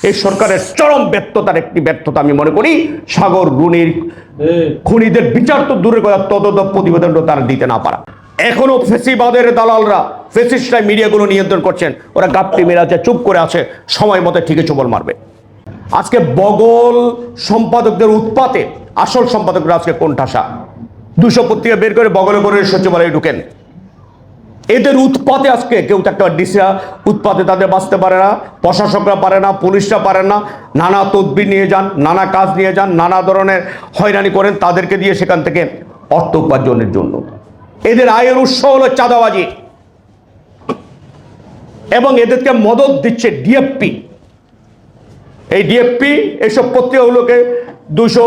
এই সরকারের চরম ব্যর্থতার একটি ব্যর্থতা আমি মনে করি সাগর রুনির খুনিদের বিচার তো দূরের কথা, তদন্ত প্রতিবেদন তারা দিতে না পারা। এখনো ফেসিবাদের দালালরা, ফেসিস্টরা মিডিয়াগুলো নিয়ন্ত্রণ করছেন, ওরা গাপটি মেরে আছে, চুপ করে আছে, সময় মতো ঠিকই চুবল মারবে। আজকে বগল সম্পাদকদের উৎপাতে আসল সম্পাদকরা আজকে কোণঠাসা। 200 পত্রিকা বের করে বগলে করে সচিবালয়ে ঢুকেন। এদের উৎপাতে আজকে কেউ একটা ডিসিরা উৎপাতে তাদের বাঁচতে পারে না, প্রশাসকরা পারে না, পুলিশরা পারে না, নানা তদবির নিয়ে যান, নানা কাজ নিয়ে যান, নানা ধরনের হয়রানি করেন তাদেরকে দিয়ে সেখান থেকে অর্থ উপার্জনের জন্য। এদের আয়ের উৎস হলো চাঁদাবাজি এবং এদেরকে মদত দিচ্ছে ডিএফপি। এই ডিএফপি এইসব পত্রিকাগুলোকে 200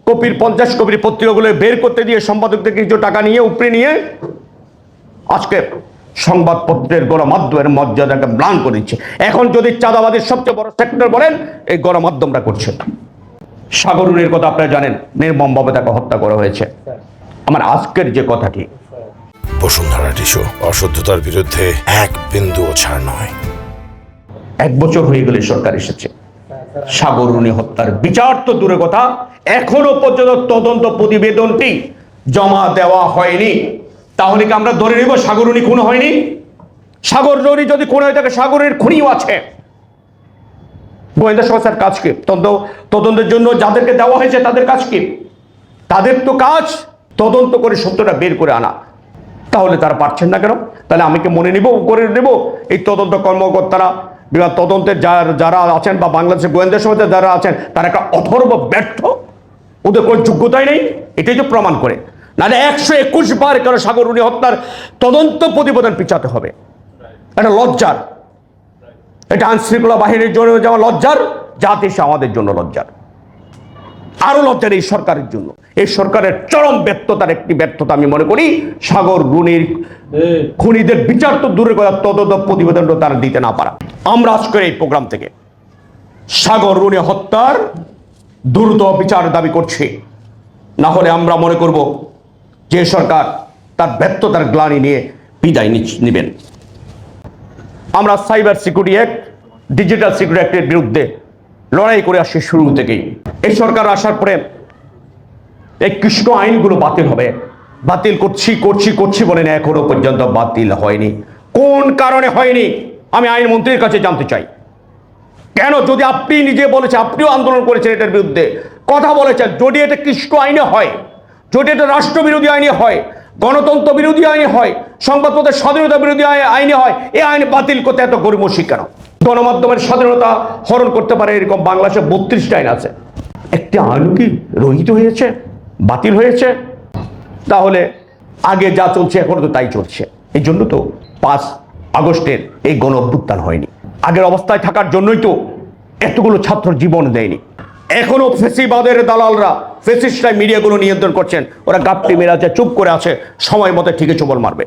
কপির 50 কপির পত্রিকাগুলো বের করতে দিয়ে সম্পাদকদের কিছু টাকা নিয়ে উপরে নিয়ে আজকে সংবাদপত্রের গণমাধ্যমের মর্যাদাকে ম্লান করে দিচ্ছে। এখন যদি চাঁদাবাদের সবচেয়ে বড় সেক্টর বলেন, এই গণমাধ্যমটা করছে। সাগর রুনির কথা আপনারা জানেন, নির্মমভাবে তাকে হত্যা করা হয়েছে। আমার আজকের যে কথাটি, বসুন্ধরা টিস্যু অশুদ্ধতার বিরুদ্ধে এক বিন্দুও ছাড় নয়। 1 বছর হয়ে গেলে সরকার এসেছে, সাগর রুনি হত্যার বিচার তো দূরের কথা, এখনো পর্যন্ত তদন্ত প্রতিবেদনটি জমা দেওয়া হয়নি। তাহলে কি আমরা ধরে নিব সাগর রুনি খুন হয়নি? সাগর রুনি যদি খুন হয়ে থাকে, সাগরের খুনিও আছে। গোয়েন্দা সংস্থার কাজ কি? তদন্তের জন্য যাদেরকে দেওয়া হয়েছে তাদের কাজ কি? তাদের তো কাজ তদন্ত করে সত্যটা বের করে আনা। তাহলে তারা পারছেন না কেন? তাহলে আমি কি মনে নিব করে নেব এই তদন্ত কর্মকর্তারা, তদন্তের যারা আছেন বা বাংলাদেশের গোয়েন্দা সংস্থা যারা আছেন তারা একটা অথর্ব ব্যর্থ, ওদের কোনো যোগ্যতাই নেই? এটাই তো প্রমাণ করে। নাহলে 121 বার কেন সাগর রুনি হত্যার তদন্ত প্রতিবেদন পিছাতে হবে? এটা লজ্জার, এটা আইনশৃঙ্খলা বাহিনীর জন্য যেমন লজ্জার, জাতি আমাদের জন্য লজ্জার, আরো লজ্জার এই সরকারের জন্য। এই সরকারের চরম ব্যর্থতার একটি ব্যর্থতা আমি মনে করি সাগর রুনির খুনিদের বিচার তো দূরের কথা, তদন্ত প্রতিবেদন তারা দিতে না পারা। আমরা আজকের এই প্রোগ্রাম থেকে সাগর রুনি হত্যার দ্রুত বিচার দাবি করছি। না হলে আমরা মনে করব যে সরকার তার ব্যর্থতার গ্লানি নিয়ে বিদায় নেবেন। আমরা cyber security act, digital security অ্যাক্টের বিরুদ্ধে লড়াই করে আসছি শুরু থেকেই। এই সরকার আসার পরে এই কৃষ্ণ আইনগুলো বাতিল হবে, বাতিল করছি বলে না, এখনো পর্যন্ত বাতিল হয়নি। কোন কারণে হয়নি আমি আইনমন্ত্রীর কাছে জানতে চাই। কেন? যদি আপনি নিজে বলেছেন, আপনিও আন্দোলন করেছেন এটার বিরুদ্ধে, কথা বলেছেন, যদি এটা কৃষ্ণ আইনে হয়, যদি এটা রাষ্ট্রবিরোধী আইনে হয়, গণতন্ত্র বিরোধী আইনে হয়, সংবাদপত্রের স্বাধীনতা বিরোধী আইনে হয়, এই আইন বাতিল করতে এত গরিমসি কেন? গণমাধ্যমের স্বাধীনতা হরণ করতে পারে এরকম বাংলাদেশে 32টা আইন আছে, একটি আইন কি রহিত হয়েছে, বাতিল হয়েছে? তাহলে আগে যা চলছে এখন তো তাই চলছে। এই জন্য তো 5 আগস্টের এই গণ অভ্যুত্থান হয়নি। আগের অবস্থায় থাকার জন্যই তো এতগুলো ছাত্র জীবন দেয়নি। এখনো ফেসিবাদের দালালরা, ফেসিস্টরা মিডিয়াগুলো নিয়ন্ত্রণ করছেন, ওরা গাপটি মেরে আছে, চুপ করে আছে, সময় মতো ঠিকই চুবল মারবে।